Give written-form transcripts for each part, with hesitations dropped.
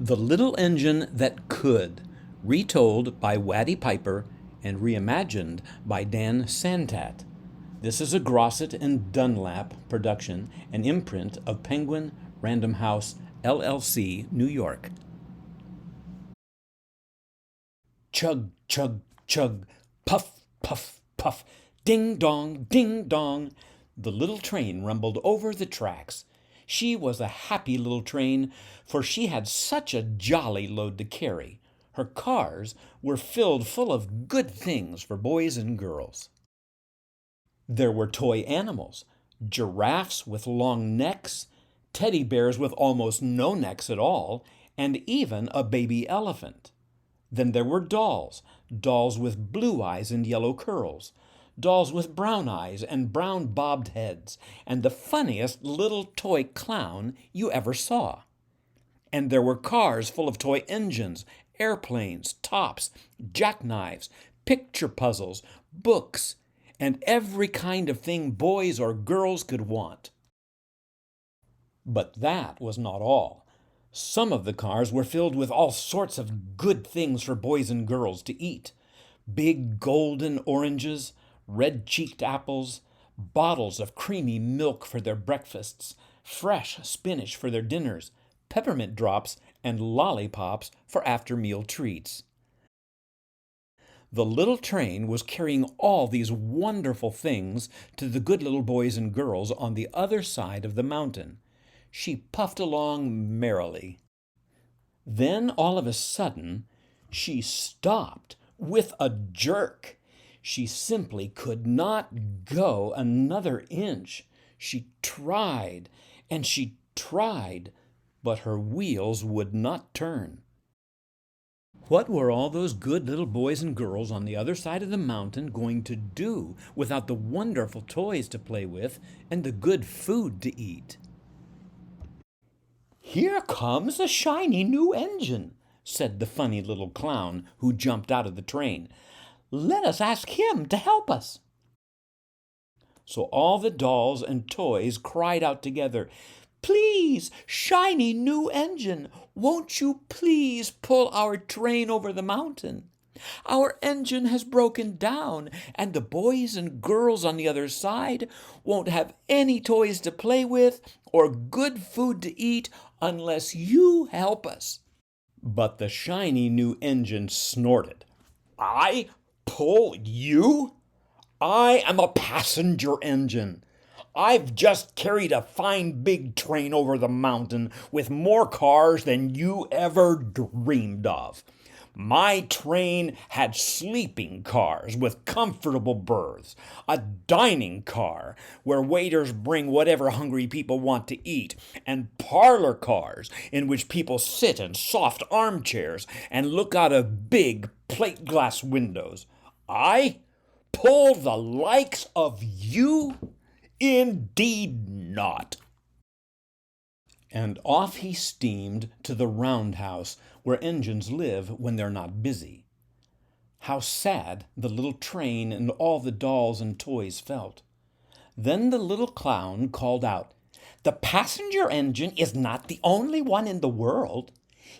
The Little Engine That Could, retold by Waddy Piper and reimagined by Dan Santat. This is a Grosset and Dunlap production, an imprint of Penguin Random House, LLC, New York. Chug, chug, chug, puff, puff, puff, ding dong, ding dong. The little train rumbled over the tracks. She was a happy little train, for she had such a jolly load to carry. Her cars were filled full of good things for boys and girls. There were toy animals, giraffes with long necks, teddy bears with almost no necks at all, and even a baby elephant. Then there were dolls, dolls with blue eyes and yellow curls, dolls with brown eyes and brown bobbed heads, and the funniest little toy clown you ever saw. And there were cars full of toy engines, airplanes, tops, jackknives, picture puzzles, books, and every kind of thing boys or girls could want. But that was not all. Some of the cars were filled with all sorts of good things for boys and girls to eat. Big golden oranges, red-cheeked apples, bottles of creamy milk for their breakfasts, fresh spinach for their dinners, peppermint drops, and lollipops for after-meal treats. The little train was carrying all these wonderful things to the good little boys and girls on the other side of the mountain. She puffed along merrily. Then, all of a sudden, she stopped with a jerk. She simply could not go another inch. She tried, and she tried, but her wheels would not turn. What were all those good little boys and girls on the other side of the mountain going to do without the wonderful toys to play with and the good food to eat? "Here comes a shiny new engine," said the funny little clown who jumped out of the train. "Let us ask him to help us." So all the dolls and toys cried out together, "Please, shiny new engine, won't you please pull our train over the mountain? Our engine has broken down, and the boys and girls on the other side won't have any toys to play with or good food to eat unless you help us." But the shiny new engine snorted. "I pull you? I am a passenger engine. I've just carried a fine big train over the mountain with more cars than you ever dreamed of. My train had sleeping cars with comfortable berths, a dining car where waiters bring whatever hungry people want to eat, and parlor cars in which people sit in soft armchairs and look out of big plate glass windows. I pull the likes of you? Indeed not." And off he steamed to the roundhouse where engines live when they're not busy. How sad the little train and all the dolls and toys felt. Then the little clown called out, "The passenger engine is not the only one in the world.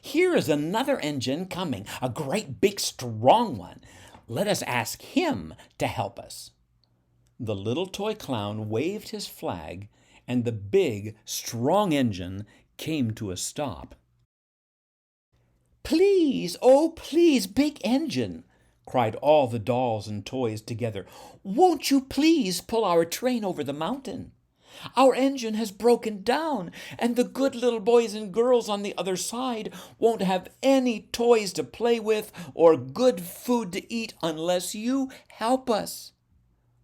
Here is another engine coming, a great big strong one. Let us ask him to help us." The little toy clown waved his flag, and the big, strong engine came to a stop. "Please, oh please, big engine," cried all the dolls and toys together, "won't you please pull our train over the mountain? Our engine has broken down, and the good little boys and girls on the other side won't have any toys to play with or good food to eat unless you help us."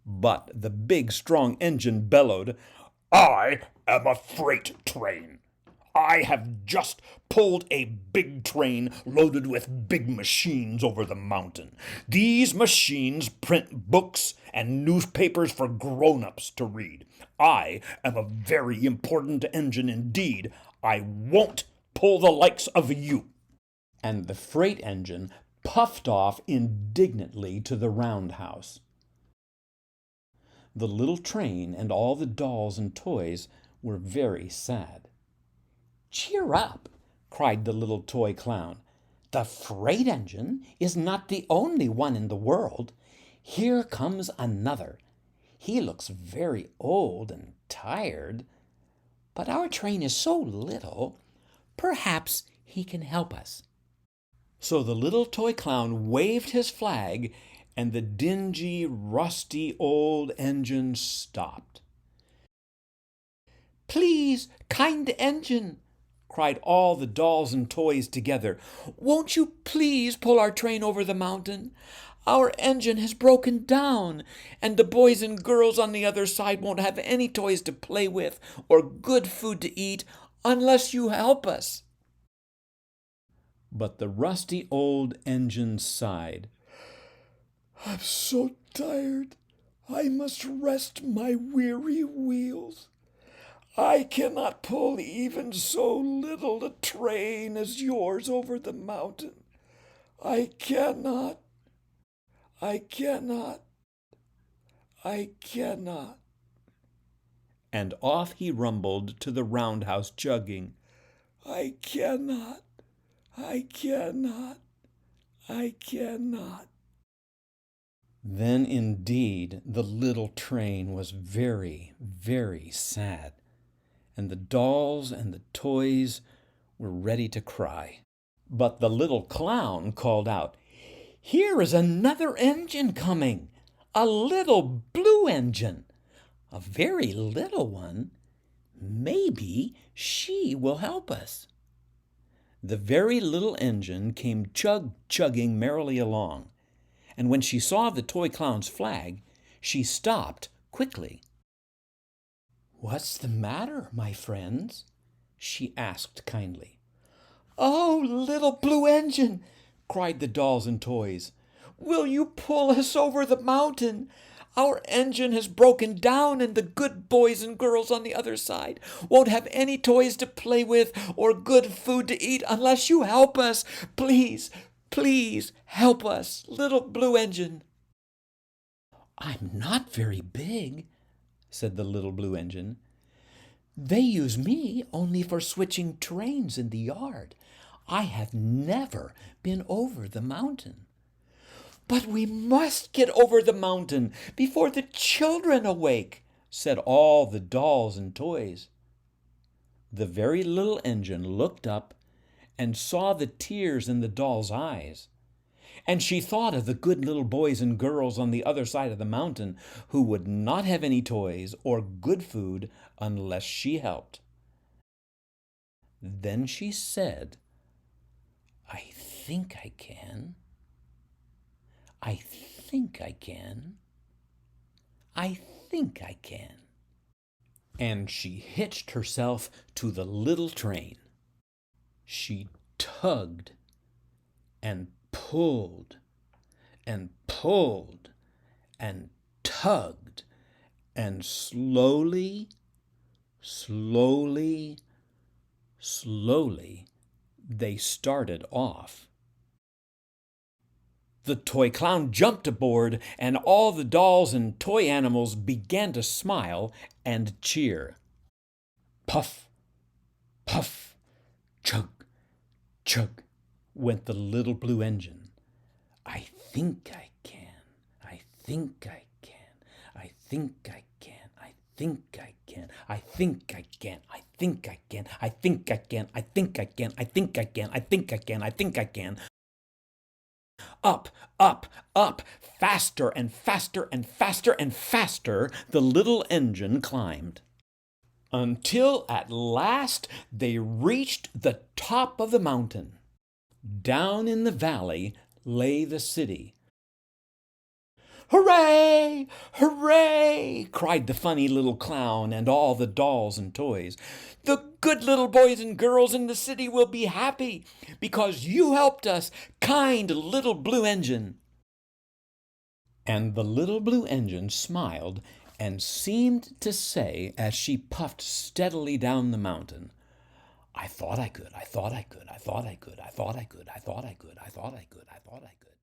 But the big, strong engine bellowed, "I am a freight train. I have just pulled a big train loaded with big machines over the mountain. These machines print books and newspapers for grown-ups to read. I am a very important engine indeed. I won't pull the likes of you." And the freight engine puffed off indignantly to the roundhouse. The little train and all the dolls and toys were very sad. "Cheer up," cried the little toy clown. "The freight engine is not the only one in the world. Here comes another. He looks very old and tired, but our train is so little, perhaps he can help us." So the little toy clown waved his flag, and the dingy, rusty old engine stopped. "Please, kind engine," cried all the dolls and toys together, "won't you please pull our train over the mountain? Our engine has broken down, and the boys and girls on the other side won't have any toys to play with or good food to eat unless you help us." But the rusty old engine sighed. "I'm so tired. I must rest my weary wheels. I cannot pull even so little a train as yours over the mountain. I cannot. I cannot. I cannot." And off he rumbled to the roundhouse, chugging, "I cannot. I cannot. I cannot." Then indeed the little train was very, very sad, and the dolls and the toys were ready to cry. But the little clown called out, "Here is another engine coming, a little blue engine, a very little one. Maybe she will help us." The very little engine came chugging merrily along, and when she saw the toy clown's flag, she stopped quickly. "What's the matter, my friends?" she asked kindly. "Oh, little blue engine," cried the dolls and toys, "will you pull us over the mountain? Our engine has broken down, and the good boys and girls on the other side won't have any toys to play with or good food to eat unless you help us. Please, please help us, little blue engine." "I'm not very big," said the little blue engine. "They use me only for switching trains in the yard. I have never been over the mountain." "But we must get over the mountain before the children awake," said all the dolls and toys. The very little engine looked up and saw the tears in the doll's eyes, and she thought of the good little boys and girls on the other side of the mountain who would not have any toys or good food unless she helped. Then she said, "I think I can. I think I can. I think I can." And she hitched herself to the little train. She tugged and pulled and pulled and tugged, and slowly, slowly, slowly, they started off. The toy clown jumped aboard, and all the dolls and toy animals began to smile and cheer. Puff, puff, chug, chug, went the little blue engine. "I think I can. I think I can. I think I can. I think I can. I think I can. I think I can. I think I can. I think I can. I think I can. I think I can. I think I can." Up, up, up, faster and faster and faster and faster the little engine climbed, until at last they reached the top of the mountain. Down in the valley lay the city. "Hooray! Hooray!" cried the funny little clown and all the dolls and toys. "The good little boys and girls in the city will be happy because you helped us, kind little blue engine." And the little blue engine smiled and seemed to say as she puffed steadily down the mountain, "I thought I could, I thought I could, I thought I could, I thought I could, I thought I could, I thought I could, I thought I could."